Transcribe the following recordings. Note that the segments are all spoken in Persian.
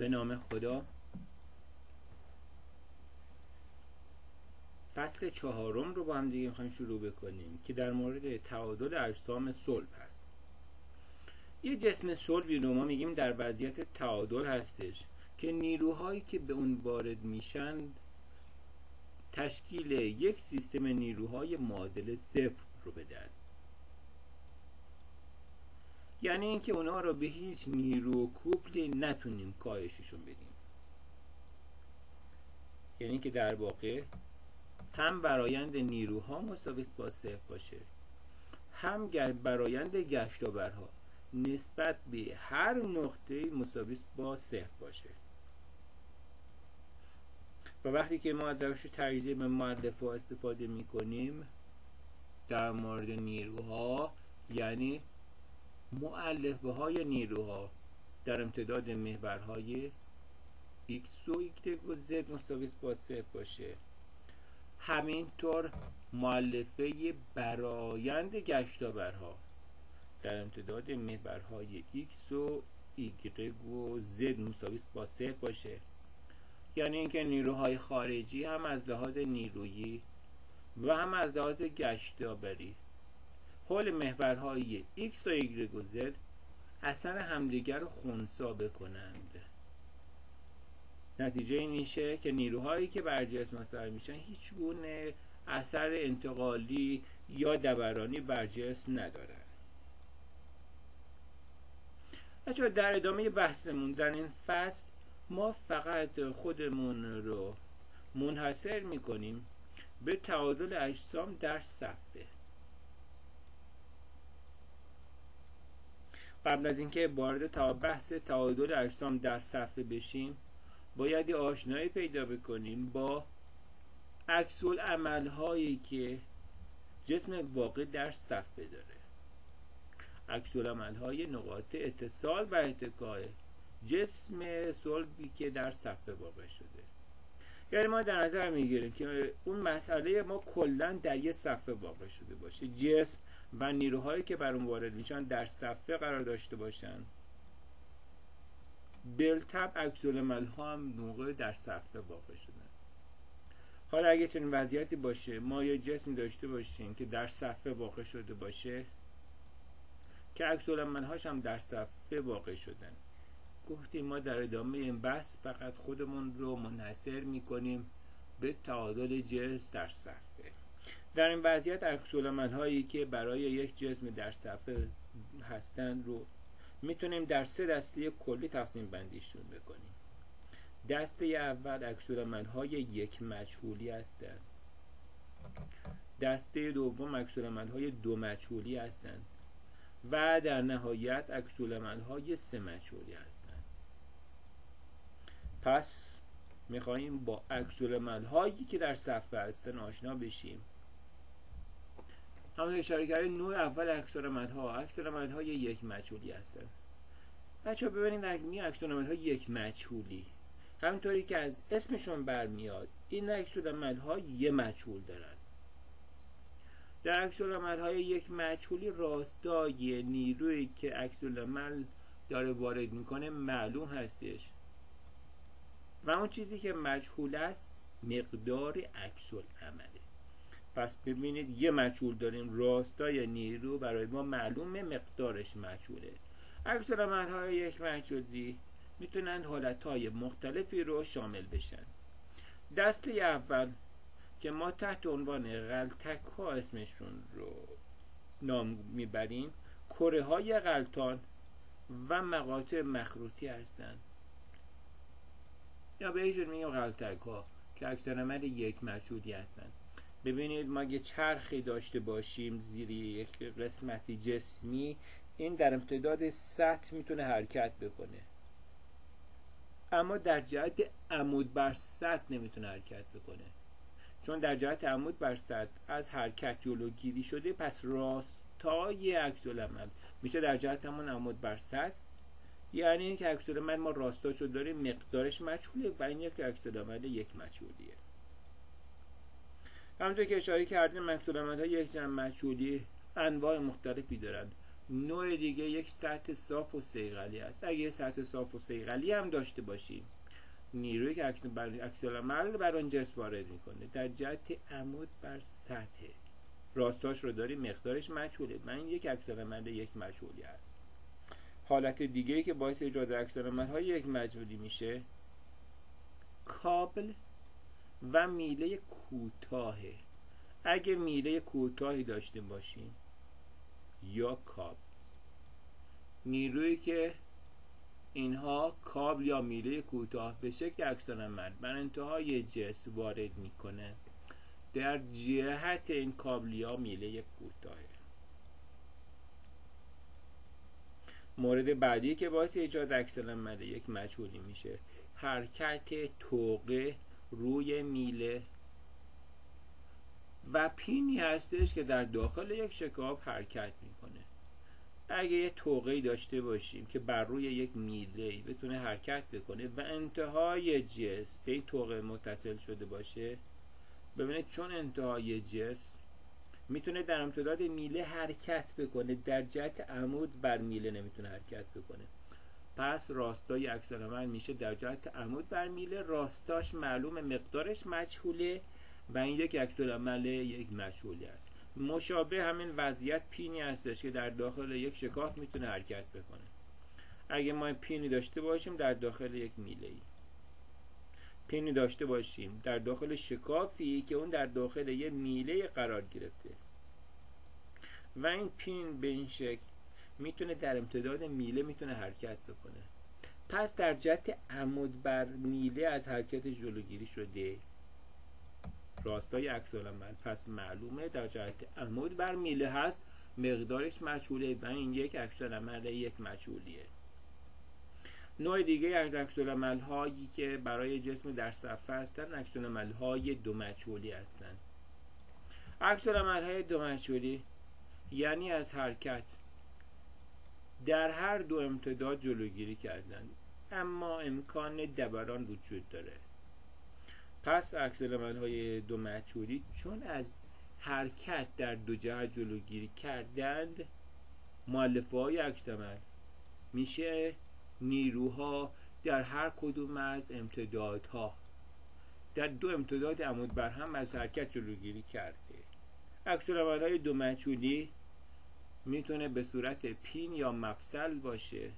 به نام خدا. فصل 4 رو با هم دیگه میخوایم شروع بکنیم که در مورد تعادل اجسام صلب هست. یه جسم صلبی رو ما میگیم در وضعیت تعادل هستش که نیروهایی که به اون وارد میشن تشکیل یک سیستم نیروهای معادل صفر رو بدن. یعنی اینکه اونا رو به هیچ نیرو و کوپلی نتونیم کاهششون بدیم. یعنی که در واقع هم برآیند نیروها مساوی با صفر باشه، هم برآیند گشتاورها نسبت به هر نقطه مساوی با صفر باشه. و وقتی که ما از روش تجزیه به مؤلفه استفاده میکنیم در مورد نیروها، یعنی مؤلفه های نیروها در امتداد محورهای x و y و z مساوی با صفر باشه، همینطور مؤلفه برآیند گشتاورها در امتداد محورهای x و y و z مساوی با صفر باشه. یعنی اینکه نیروهای خارجی هم از لحاظ نیرویی و هم از لحاظ گشتاوری حول محورهای x و y و z اثر همدیگر رو خنثی بکنند. نتیجه این میشه که نیروهایی که بر جسم اثر میشن هیچ گونه اثر انتقالی یا دورانی بر جسم ندارن. بچه‌ها در ادامه بحثمون در این فصل ما فقط خودمون رو منحصر میکنیم به تعادل اجسام در صفحه. قبل از اینکه وارد بحث تعادل اجسام در صفحه بشیم باید آشنایی پیدا بکنیم با عکس‌العمل هایی که جسم واقع در صفحه داره. عکس‌العمل های نقاط اتصال و اتکا جسم صلبی که در صفحه واقع شده. یعنی ما در نظر میگیریم که اون مسئله ما کلا در یه صفحه واقع شده باشه، جسم و نیروهایی که بر اون وارد میشن در صفحه قرار داشته باشن. بالطبع عکس‌العمل ها هم موقع در صفحه واقع شدن. حالا اگه چنین وضعیتی باشه ما یه جسمی داشته باشیم که در صفحه واقع شده باشه که عکس‌العمل هاش هم در صفحه واقع شدن، گفتیم ما در ادامه این بحث فقط خودمون رو منحصر میکنیم به تعادل جسم در صفحه. در این وضعیت عکس‌العمل هایی که برای یک جسم در صفحه هستند رو میتونیم در 3 دسته کلی تقسیم بندیشون بکنیم. دسته اول عکس‌العمل های یک مجهولی هستند. دسته دوم عکس‌العمل های 2 مجهولی هستند و در نهایت عکس‌العمل های 3 مجهولی هستند. پس میخواییم با عکس‌العمل هایی که در صفحه هستن آشنا بشیم. همون اشاره کردیم نوع اول عکس‌العمل های یک مجهولی هستن. بچه‌ها ببینید در میان عکس‌العمل های یک مجهولی همونطوری که از اسمشون برمیاد این عکس‌العمل ها یه مجهول دارن. در عکس‌العمل های یک مجهولی راستای نیرویی که عکس‌العمل داره وارد میکنه معلوم هستش و اون چیزی که مجهول است مقدار عکس‌العمله. پس ببینید یه مجهول داریم، راستای نیرو برای ما معلومه، مقدارش مجهوله. عکس‌العمل های یک مجهولی میتونن حالتهای مختلفی رو شامل بشن. دسته اول که ما تحت عنوان غلتک ها اسمشون رو نام میبریم کره های غلتان و مقاطع مخروطی هستند یا به ایشون میگیم غلتک ها که عکس‌العمل یک مجهولی هستند. ببینید ما یه چرخی داشته باشیم زیر یک قسمتی جسمی، این در امتداد سطح میتونه حرکت بکنه اما در جهت عمود بر سطح نمیتونه حرکت بکنه. چون در جهت عمود بر سطح از حرکت جلوگیری شده پس راستای عکس‌العمل میشه در جهت همون عمود بر سطح. یعنی اینکه عکس‌العمل ما راستاشو داریم، مقدارش مجهوله و این یک عکس‌العمل یک مجهولیه. همونطور که اشاره کردیم عکس‌العمل های یک جمع مجهولی انواع مختلفی دارند. نوع دیگه یک سطح صاف و صیقلی است. اگه سطح صاف و صیقلی هم داشته باشیم، نیرویی که عکس‌العمل بر آن جسم وارد میکنه در جهت عمود بر سطح، راستاش رو داریم، مقدارش مجهوله و این یک عکس‌العمل یک مجهولی است. حالت دیگه‌ای که باعث ایجاد عکس‌العمل‌های یک مجهولی میشه، کابل و میله کوتاهه. اگه میله کوتاهی داشته باشیم یا کابل، نیرویی که اینها کابل یا میله کوتاه به شکل عکس‌العمل بر انتهای جسم وارد میکنه در جهت این کابل یا میله کوتاهه. مورد بعدی که باعث ایجاد عکس‌العمل یک مجهولی میشه، حرکت طوقه روی میله و پینی هستش که در داخل یک شکاف حرکت میکنه. اگه یه طوقه‌ای داشته باشیم که بر روی یک میله‌ای بتونه حرکت بکنه و انتهای جسم به این طوقه متصل شده باشه، ببینید چون انتهای جسم میتونه در امتداد میله حرکت بکنه، در جهت عمود بر میله نمیتونه حرکت بکنه، پس راستای عکس‌العمل میشه در جهت عمود بر میله، راستاش معلوم، مقدارش مجهوله و این یک عکس‌العمل یک مجهولی است. مشابه همین وضعیت پینی هستش که در داخل یک شکاف میتونه حرکت بکنه. اگه ما پینی داشته باشیم در داخل یک میله‌ای، پینی داشته باشیم در داخل شکافی که اون در داخل یک میله قرار گرفته و این پین به این شکل میتونه در امتداد میله میتونه حرکت بکنه، پس در جهت عمود بر میله از حرکت جلوگیری شده، راستای عکس‌العمل پس معلومه در جهت عمود بر میله هست، مقدارش مجهوله و این یک عکس‌العمل یک مجهولیه. نوع دیگه از عکس‌العمل هایی که برای جسم در صفحه هستن، عکس‌العمل های دو مجهولی هستند. عکس‌العمل های دو مجهولی یعنی از حرکت در هر دو امتداد جلوگیری کردن اما امکان دوران وجود داره. پس عکس‌العمل های دو مجهولی چون از حرکت در دو جهت جلوگیری کردند، مؤلفه های عکس‌العمل میشه نیروها در هر کدوم از امتدادها در دو امتداد عمود بر هم از حرکت جلوگیری کرده. عکس‌العمل های دو مجهولی میتونه به صورت پین یا مفصل باشه،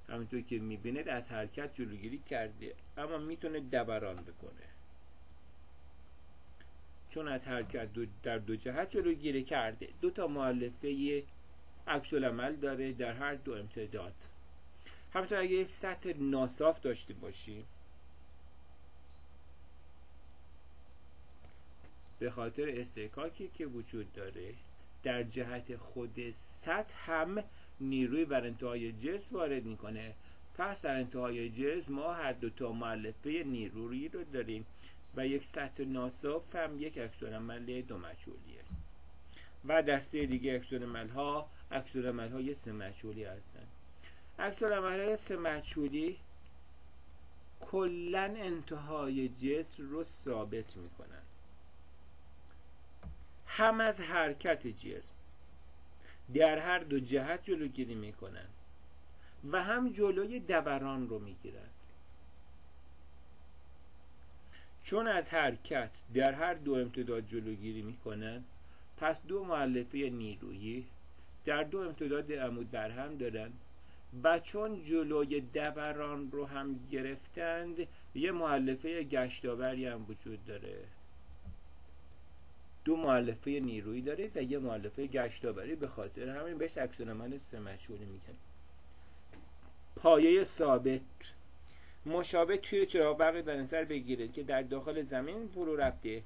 همونطور که میبینید از حرکت جلوگیری کرده اما میتونه دوران بکنه، چون از حرکت در دو جهت جلوگیری کرده. دو تا مؤلفه عکس‌العمل داره در هر دو امتداد. همونطور اگه یک سطح ناصاف داشته باشیم، به خاطر استحکاکی که وجود داره در جهت خود سطح هم نیروی بر انتهای جسم وارد میکنه، پس در انتهای جسم ما هر دو تا مؤلفه نیرویی رو داریم و یک سطح ناصاف هم یک عکس‌العمل دو مجهولیه. و دسته دیگه عکس‌العمل های سه مجهولی هستند. عکس‌العمل های سه مجهولی کلن انتهای جسم رو ثابت میکنن، هم از حرکت جسم در هر دو جهت جلوگیری میکنن و هم جلوی دوران رو میگیرن. چون از حرکت در هر دو امتداد جلوگیری میکنن، پس دو مؤلفه نیرویی در دو امتداد عمود بر هم دارن و چون جلوی دوران رو هم گرفتند، یه مؤلفه گشتاوری هم وجود داره. دو مؤلفه نیرویی داره و یه مؤلفه گشتاوری، به خاطر همین بهش عکس‌العمل سه مجهولی میگن. پایه ثابت مشابه توی چراغ برقی در نظر بگیرید که در داخل زمین فرو رفته،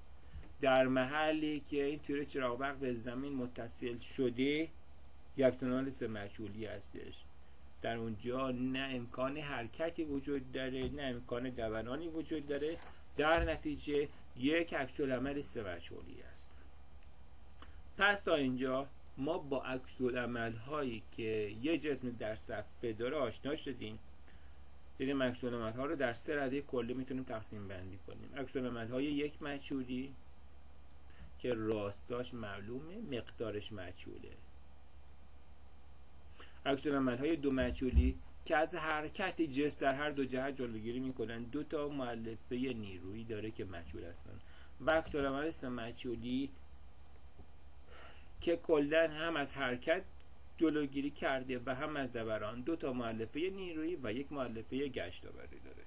در محلی که این تیر چراغ برق به زمین متصل شده یک عکس‌العمل سه مجهولی هستش. در اونجا نه امکان حرکتی وجود داره نه امکان دورانی وجود داره، در نتیجه یک عکس‌العمل سه مجهولی است. پس تا اینجا ما با عکس‌العمل هایی که یه جسم در صفحه داره آشنا شدیم. دیدیم عکس‌العمل ها رو در سه رده کلی میتونیم تقسیم بندی کنیم. عکس‌العمل های یک مجهولی که راستاش معلومه، مقدارش مجهوله. عکس‌العمل‌های دو مجهولی که از حرکت جسم در هر دو جهت جلوگیری میکنن دو تا مؤلفه نیرویی داره که مجهول هستن و عکس‌العمل سه مجهولی که کلا هم از حرکت جلوگیری کرده و هم از دوران دو تا مؤلفه نیرویی و یک مؤلفه گشت‌آوری داره.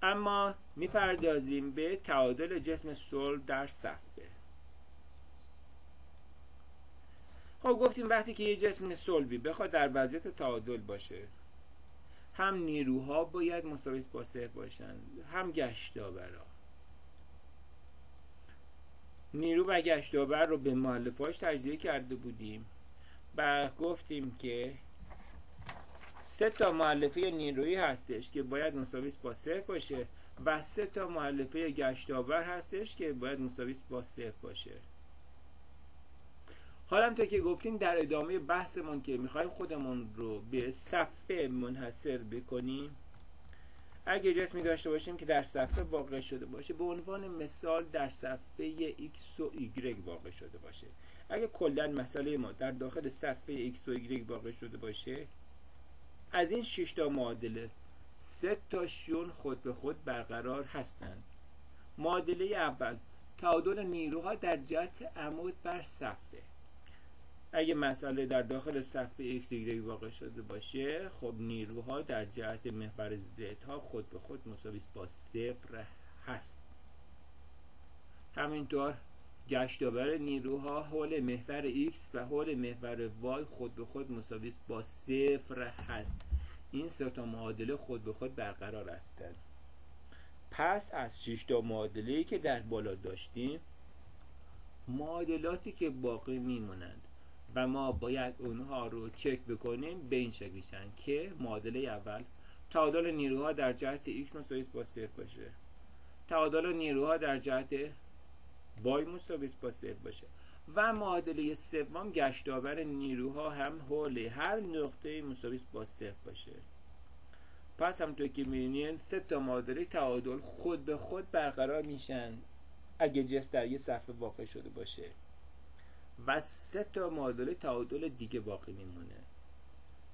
اما میپردازیم به تعادل جسم صلب در صفحه. خب گفتیم وقتی که یه جسم صلبی بخواد در وضعیت تعادل باشه هم نیروها باید مساوی با صفر باشن هم گشت‌آورا. نیرو و گشت‌آور رو به مؤلفه‌اش تجزیه کرده بودیم و گفتیم که سه تا مؤلفه نیرویی هستش که باید مساوی با صفر باشه و سه تا مؤلفه گشت‌آور هستش که باید مساوی با صفر باشه. حالا همونطور که گفتیم در ادامه بحثمون که میخوایم خودمون رو به صفحه منحصر بکنیم، اگه جسمی داشته باشیم که در صفحه واقع شده باشه، به عنوان مثال در صفحه x و y واقع شده باشه، اگه کلا مسئله ما در داخل صفحه x و y واقع شده باشه، از این 6 تا معادله 3 تاشون خود به خود برقرار هستند. معادله اول تعادل نیروها در جهت عمود بر صفحه. اگه مسئله در داخل صفحه x y واقع شده باشه، خب نیروها در جهت محور z ها خود به خود مساوی با صفر هست. همینطور گشت‌آور نیروها حول محور x و حول محور y خود به خود مساوی با صفر هست. این سه تا معادله خود به خود برقرار هستند. پس از 6 تا معادله‌ای که در بالا داشتیم، معادلاتی که باقی میمونند و ما باید اونها رو چک بکنیم به این شکل میشن که معادله اول تعادل نیروها در جهت x مساوی با صفر باشه، تعادل نیروها در جهت y مساوی با صفر باشه و معادله سوم گشت‌آور نیروها هم حول هر نقطه مساوی با صفر باشه. پس همونطور که می‌بینید سه تا معادله تعادل خود به خود برقرار میشن اگه جسم در یه صفحه واقع شده باشه و سه تا معادله تعادل دیگه باقی میمونه.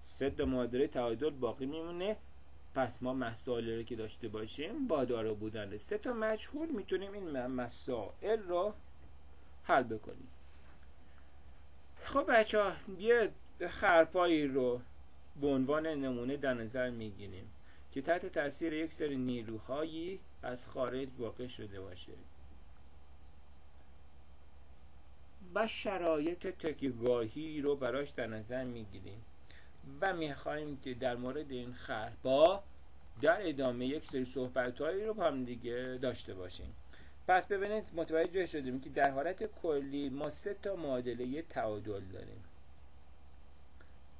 سه تا معادله تعادل باقی میمونه. پس ما مسائلی رو که داشته باشیم با دارا بودن سه تا مجهول میتونیم این مسائل رو حل بکنیم. خب بچه‌ها یه خرپایی رو به عنوان نمونه در نظر میگیریم که تحت تاثیر یک سری نیروهایی از خارج واقع شده باشه و شرایط تکیه‌گاهی رو براش در نظر میگیریم و میخوایم که در مورد این خرپا در ادامه یک سری صحبت‌هایی رو با هم دیگه داشته باشیم. پس ببینید متوجه شدیم که در حالت کلی ما سه تا معادله تعادل داریم.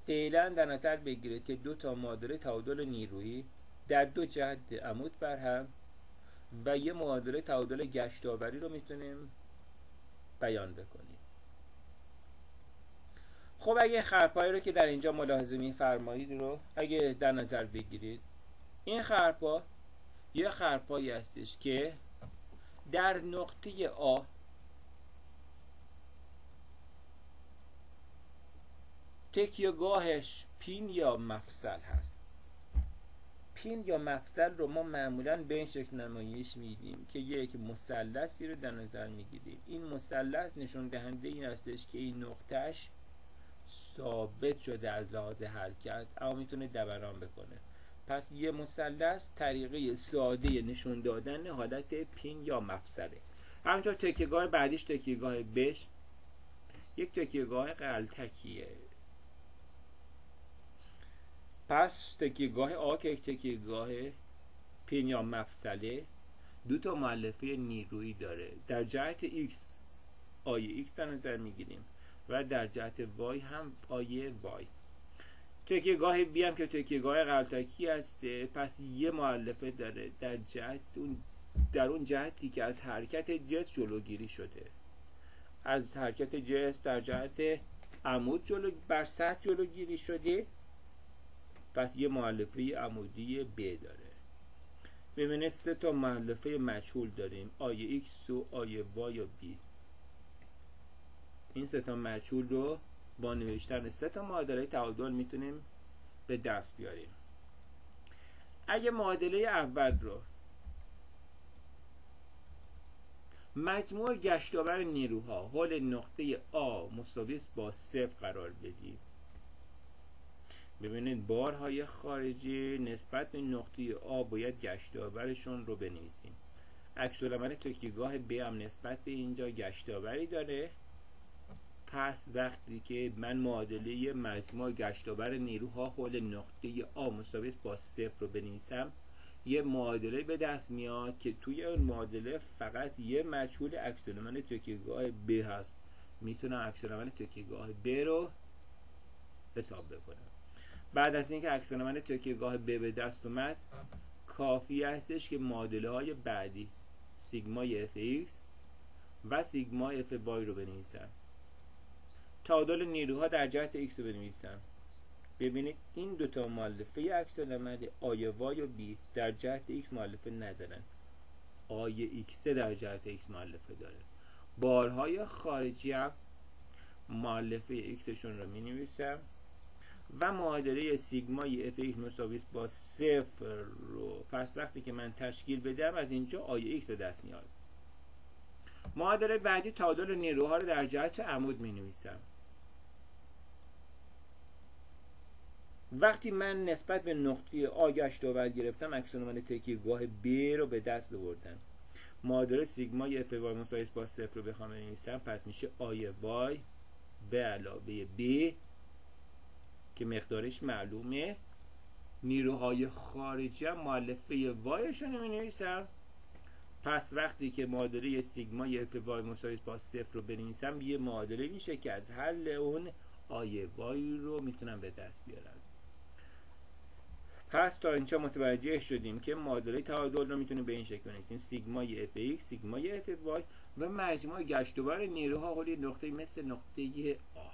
فعلا در نظر بگیرید که دو تا معادله تعادل نیرویی در دو جهت عمود بر هم و یه معادله تعادل گشت‌آوری رو میتونیم بیان بکنیم. خب اگه خرپایی رو که در اینجا ملاحظه می‌فرمایید رو اگه در نظر بگیرید، این خرپا یه خرپایی هستش که در نقطه A تکیه‌گاهش پین یا مفصل هست. پین یا مفصل رو ما معمولاً به این شکل نمایش میدیم که یک مثلثی رو در نظر میگیریم. این مثلث نشون دهنده این هستش که این نقطهش ثابت شده از لحاظ حرکت اما میتونه دوران بکنه. پس یه مثلث طریقه ساده نشون دادن حالت پین یا مفصله. همینطور تکیه‌گاه بعدیش تکیه‌گاه بش، یک تکیه‌گاه غلتکیه. پس تکیه‌گاه آ که یک تکیه‌گاه پین یا مفصله دو تا مؤلفه نیرویی داره. در جهت x آی x در نظر میگیریم و در جهت y هم آی y. تکیه‌گاه B هم که تکیه‌گاه غلتکی هسته، پس یه مؤلفه داره در اون جهتی که از حرکت جسم جلوگیری شده. از حرکت جسم در جهت عمود بر سطح جلوگیری شده، پس یه مؤلفه عمودی B داره. ببینید سه تا مؤلفه مجهول داریم، آی x و آی y و B. این سه تا مجهول رو با نوشتن سه تا معادله تعادل میتونیم به دست بیاریم. اگه معادله اول رو مجموع گشتاور نیروها حول نقطه آ مساوی با 0 قرار بدیم، ببینید بارهای خارجی نسبت به نقطه آ باید گشتاورشون رو بنویسیم. عکس‌العمل تکیهگاه ب هم نسبت به اینجا گشتاوری داره. پس وقتی که من معادله مجموع گشتاور نیروها حول نقطه آ مساوی با 0 رو بنویسم، یه معادله به دست میاد که توی اون معادله فقط یه مجهول عکس‌العمل تکیهگاه ب هست. میتونم عکس‌العمل تکیهگاه ب رو حساب بکنم. بعد از اینکه عکس‌العمل تکیهگاه ب به دست اومد، کافی هستش که معادله های بعدی سیگمای f(x) و سیگما f(y) رو بنویسم. تعادل نیروها در جهت x رو بنویسم. ببینید این دوتا مؤلفه عکس‌العمل آی وای و بی در جهت x مؤلفه ندارن. آی x در جهت x مؤلفه داره. بارهای خارجی هم مؤلفه x شون رو می نویسم و معادله سیگمای f(x) مساوی با 0 رو پس وقتی که من تشکیل بدم از اینجا آی x به دست میاد. معادله بعدی تعادل نیروها رو در جهت عمود می نویسم. وقتی من نسبت به نقطه آ گشتاور گرفتم، عکس‌العمل تکیهگاه ب رو به دست آوردم. معادله سیگمای f(y) مساوی با 0 رو بخوام بنویسم، پس میشه آی وای به علاوه ب که مقدارش معلومه. نیروهای خارجی هم مؤلفه وایشون رو می‌نویسم. پس وقتی که معادله سیگمای f(y) مساوی با 0 رو بنویسم، یه معادله میشه که از حل اون آی وای رو میتونم به دست بیارم. پس تا اینجا متوجه شدیم که معادله تعادل رو میتونیم به این شکل بنویسیم: سیگمای f(x) سیگمای f(y) و مجموع گشتاور نیروها حول نقطه مثل نقطه آ.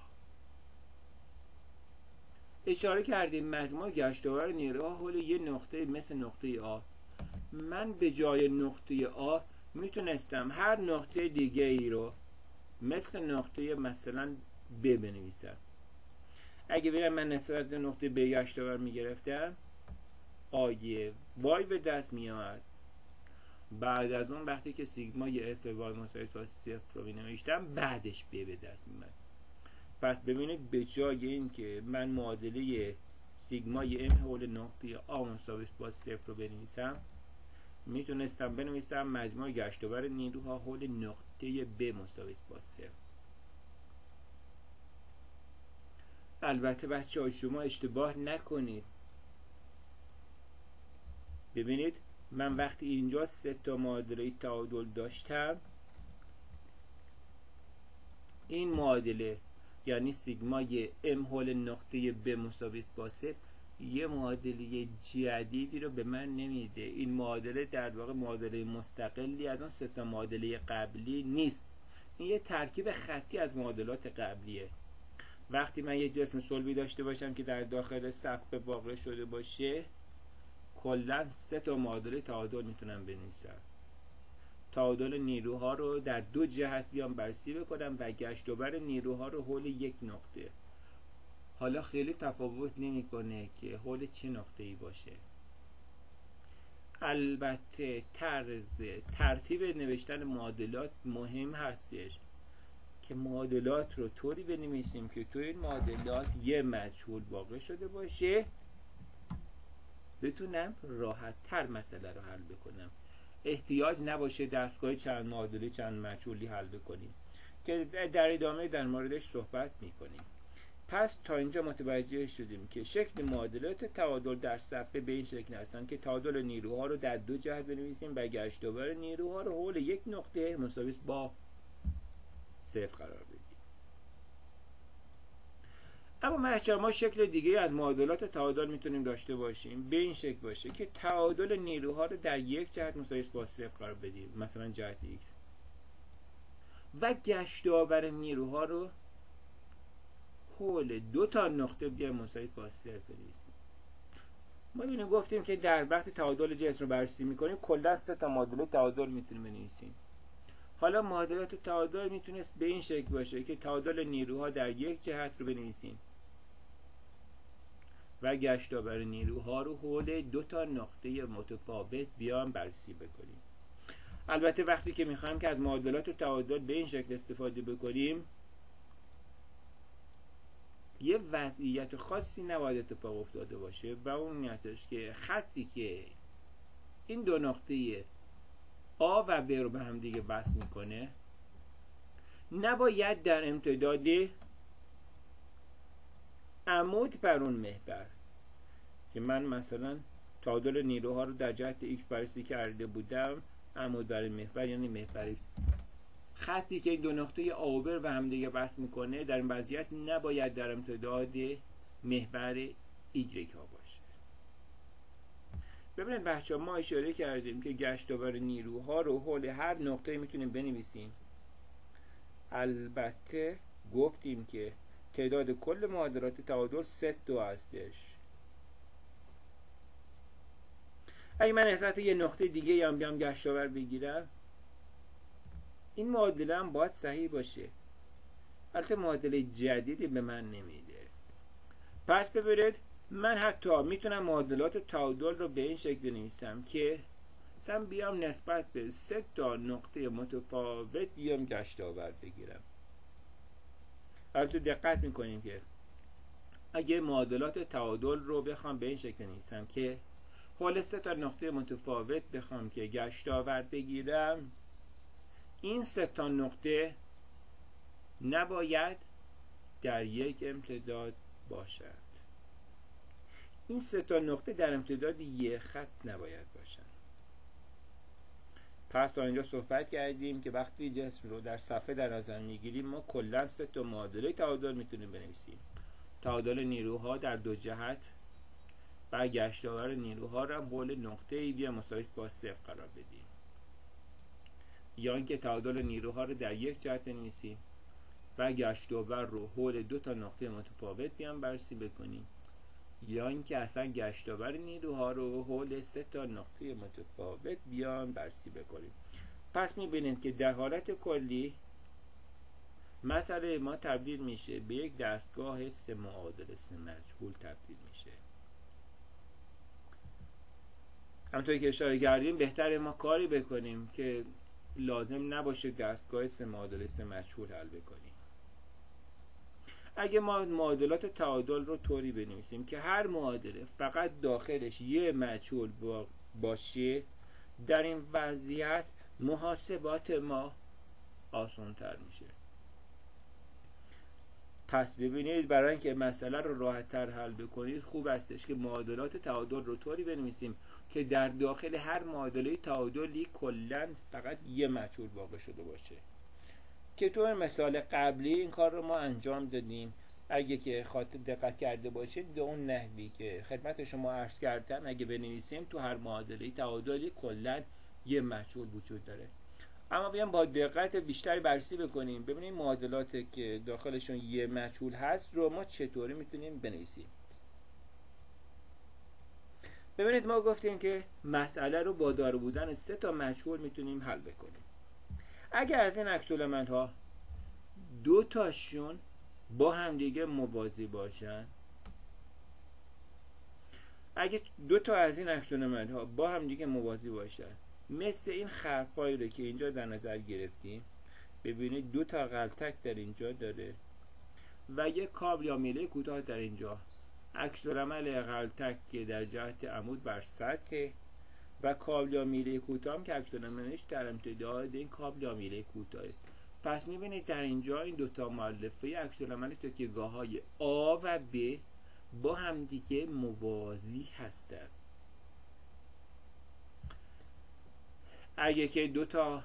اشاره کردیم مجموع گشتاور نیروها حول یه نقطه مثل نقطه آ. من به جای نقطه آ میتونستم هر نقطه دیگه ای رو مثل نقطه مثلا ب بنویسم. اگه بگم من نسبت به نقطه ب گشتاور میگرفتم، آی وای به دست میاد. بعد از اون وقتی که سیگمای f وای مساوی با 0 رو بنوشتم، بعدش ب به دست میاد. پس ببینید به جای این که من معادله سیگمای m حول نقطه آ مساوی با 0 رو بنویسم، میتونستم بنویسم مجموع گشتاور نیروها حول نقطه ب مساوی با 0. البته بچه‌ها شما اشتباه نکنید. ببینید من وقتی اینجا سه تا معادله تعادل داشتم، این معادله یعنی سیگمای m حول نقطه ب مساوی با 0 یه معادله جدیدی رو به من نمیده. این معادله در واقع معادله مستقلی از اون سه تا معادله قبلی نیست. این یه ترکیب خطی از معادلات قبلیه. وقتی من یه جسم صلبی داشته باشم که در داخل صفحه واقع شده باشه، کلا سه تا معادله تعادل میتونم بنویسم. تعادل نیروها رو در دو جهت بیام بررسی بکنم و گشتاور نیروها رو حول یک نقطه. حالا خیلی تفاوت نمیکنه که حول چه نقطه‌ای باشه. البته ترتیب نوشتن معادلات مهم هستش که معادلات رو طوری بنویسیم که توی این معادلات یه مجهول واقع شده باشه، بتونم راحت تر مسئله رو حل بکنم. احتیاج نباشه دستگاه چند معادله چند مجهولی حل بکنیم که در ادامه در موردش صحبت میکنیم. پس تا اینجا متوجه شدیم که شکل معادلات تعادل در صفحه به این شکل هستند که تعادل نیروها رو در دو جهت بنویسیم و گشتاور نیروها رو حول یک نقطه مساوی با 0 قرار بدیم. اما بچه‌ها ما شکل دیگه از معادلات تعادل میتونیم داشته باشیم، به این شکل باشه که تعادل نیروها رو در یک جهت مساوی با 0 قرار بدیم، مثلا جهت x، و گشتاور نیروها رو حول دو تا نقطه بیایم مساوی با 0 بنویسیم. ما اینو گفتیم که در وقت تعادل جسم رو بررسی میکنیم کلا سه تا معادله تعادل میتونیم بنویسیم. حالا معادلات تعادل میتونست به این شکل باشه که تعادل نیروها در یک جهت رو بنویسیم و گشتاور نیروها رو حول دو تا نقطه متفاوت بیان بررسی بکنیم. البته وقتی که میخوایم که از معادلات تعادل به این شکل استفاده بکنیم، یه وضعیت خاصی نباید اتفاق افتاده باشه و اون این هستش که خطی که این دو نقطه آ و ب رو به هم دیگه وصل میکنه نباید در امتداد عمود بر اون محور که من مثلا تعادل نیروها رو در جهت x بررسی کرده بودم، عمود بر محور یعنی محور x، خطی که این دو نقطه آ و ب رو به هم دیگه وصل میکنه در این وضعیت نباید در امتداد محور y ها باشه. ببینید بچه‌ها، ما اشاره کردیم که گشتاور نیروها رو حول هر نقطه میتونیم بنویسیم. البته گفتیم که تعداد کل معادلات تعادل 3 تا هستش. اگه من نسبت یه نقطه دیگه هم بیام گشتاور بگیرم، این معادله هم باید صحیح باشه. البته معادله جدیدی به من نمیده. پس ببینید من حتی میتونم معادلات تعادل رو به این شکل بنویسم که مثلا بیام نسبت به 3 تا نقطه متفاوت بیام گشتاور بگیرم. البته دقت میکنیم که اگه معادلات تعادل رو بخوام به این شکل بنویسم که حول 3 تا نقطه متفاوت بخوام که گشتاور بگیرم، این 3 تا نقطه نباید در یک امتداد باشد. این 3 تا نقطه در امتداد یک خط نباید باشند. پس تا اینجا صحبت کردیم که وقتی جسم رو در صفحه در نظر میگیریم ما کلا 3 تا معادله تعادل میتونیم بنویسیم. تعادل نیروها در دو جهت و گشتاور نیروها را حول نقطه ای بیا مساوی با 0 قرار بدیم، یا اینکه تعادل نیروها رو در یک جهت بنویسیم و گشتاور رو حول دو تا نقطه متفاوت بیان بررسی بکنیم، یا اینکه اصلا گشتاور نیروها رو حول 3 تا نقطه متفاوت بیان بررسی بکنیم. پس میبینید که در حالت کلی مسئله ما تبدیل میشه به یک دستگاه 3 معادله 3 مجهول تبدیل میشه. همونطوری که اشاره کردیم بهتره ما کاری بکنیم که لازم نباشه دستگاه 3 معادله 3 مجهول حل بکنیم. اگه ما معادلات تعادل رو طوری بنویسیم که هر معادله فقط داخلش یه مجهول باشه، در این وضعیت محاسبات ما آسان‌تر میشه. پس ببینید برای اینکه مسئله رو راحت‌تر حل بکنید خوب استش که معادلات تعادل رو طوری بنویسیم که در داخل هر معادله تعادلی کلاً فقط یه مجهول واقع شده باشه. که تو مثال قبلی این کار رو ما انجام دادیم. اگه که خاطر دقت کرده باشید به اون نحوی که خدمت شما عرض کردم اگه بنویسیم تو هر معادله تعادلی کلاً یه مجهول وجود داره. اما بیام با دقت بیشتری بررسی بکنیم ببینیم معادلاتی که داخلشون یه مجهول هست رو ما چطوری میتونیم بنویسیم. ببینید ما گفتیم که مسئله رو با دار بودن 3 تا مجهول میتونیم حل بکنیم. اگر از این عکس‌العمل‌ها 2 تاشون با هم دیگه موازی باشن، اگه 2 تا از این عکس‌العمل‌ها با هم دیگه موازی باشن، مثل این خرپایی رو که اینجا در نظر گرفتیم، ببینید 2 تا غلطک در اینجا داره و یک کابل یا میله کوتاه در اینجا. عکس‌العمل غلطک که در جهت عمود بر سطح و کابل یا میله کوتاه هم که عکس‌العملش در امتداد این کابل یا میله کوتاه. پس میبینید در اینجا این 2 تا مؤلفه عکس‌العمل تکیه‌گاه‌های آ و ب با هم دیگه موازی هستند. اگه که 2 تا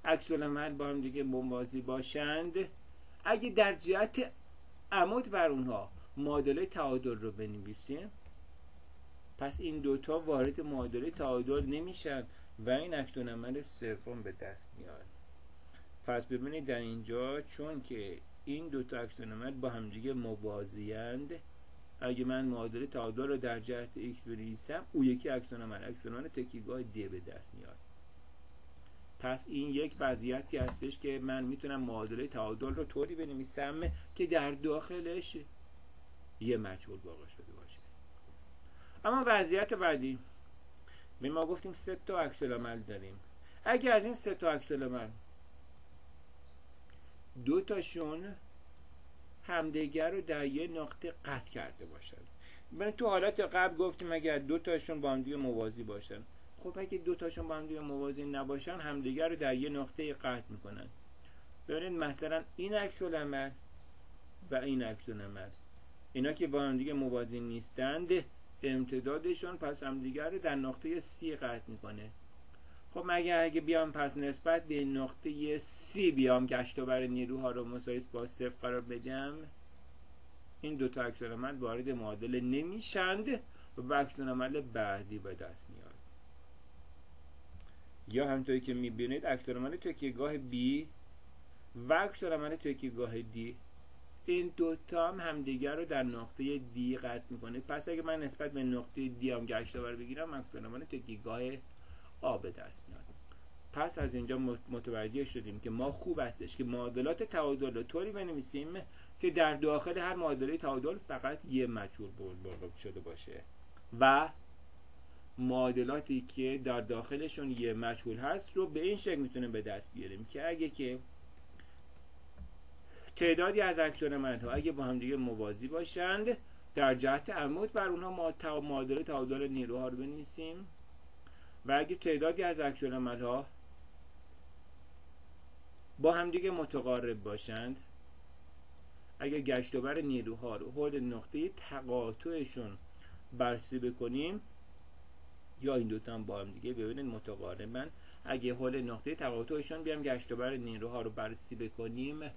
عکس‌العمل با هم دیگه موازی باشند، اگه در جهت عمود بر اونها معادله تعادل رو بنویسیم، پس این 2 تا وارد معادله تعادل نمیشن و این عکس‌العمل سوم به دست میاد. پس ببینید در اینجا چون که این 2 تا عکس‌العمل با هم دیگه موازیند، اگه من معادله تعادل رو در جهت x بنویسم، اون یکی عکس‌العمل تکیه‌گاه d به دست میاد. پس این یک وضعیتی هستش که من میتونم معادله تعادل رو طوری بنویسم که در داخلش یه مجهول واقع شده باشه. اما وضعیت بعدی، به ما گفتیم 3 تا عکس‌العمل داریم. اگه از این 3 تا عکس‌العمل 2 تاشون همدیگر رو در یه نقطه قطع کرده باشن. ببین تو حالت قبل گفتیم اگر 2 تاشون با هم دیگه موازی باشن. خب اگه 2 تاشون با هم دیگه موازی نباشن همدیگر رو در یه نقطه قطع میکنن. ببینید مثلا این عکس‌العمل و این عکس‌العمل، اینا که با هم دیگه موازی نیستند، امتدادشون پس همدیگر رو در نقطه C قطع میکنه. خب اگه بیام پس نسبت به نقطه C بیام گشتاور نیروها رو مساوی با 0 قرار بدم، این 2 تا عکس‌العمل وارد معادله نمیشند و به عکس‌العمل بعدی به دست میاد. یا همونطوری که میبینید عکس‌العمل تکیه‌گاه B و عکس‌العمل تکیه‌گاه D، این 2 تا هم همدیگر رو در نقطه D قطع میکنه. پس اگه من نسبت به نقطه D هم گشتاور بگیرم عکس‌العمل تکیه‌گاه A به دست میاد. پس از اینجا متوجه شدیم که ما خوب استش که معادلات تعادل رو طوری بنویسیم که در داخل هر معادله تعادل فقط یه مجهول واقع شده باشه و معادلاتی که در داخلشون یه مجهول هست رو به این شکل میتونیم به دست بیاریم که اگه که تعدادی از عکس‌العمل‌ها اگه با هم دیگه موازی باشند در جهت عمود بر اونها معادله تعادل نیروها رو بنویسیم و اگه تعدادی از عکس‌العمل‌ها با همدیگه متقارب باشند، اگه گشتاور نیروها رو حول نقطه تقاطعشون بررسی بکنیم، یا این دوتا هم با هم دیگه ببینید متقاربن، اگه حول نقطه تقاطعشون بیام گشتاور نیروها رو بررسی بکنیم،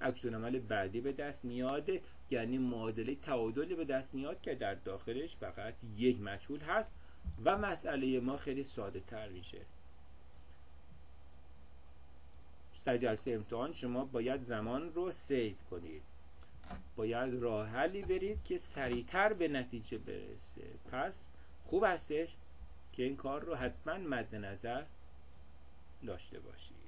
عکس‌العمل بعدی به دست میاد، یعنی معادله تعادلی به دست میاد که در داخلش فقط یک مجهول هست و مسئله ما خیلی ساده تر میشه. سر جلسه امتحان شما باید زمان رو سیو کنید، باید راه حلی برید که سریعتر به نتیجه برسه. پس خوب هستش که این کار رو حتما مد نظر داشته باشید.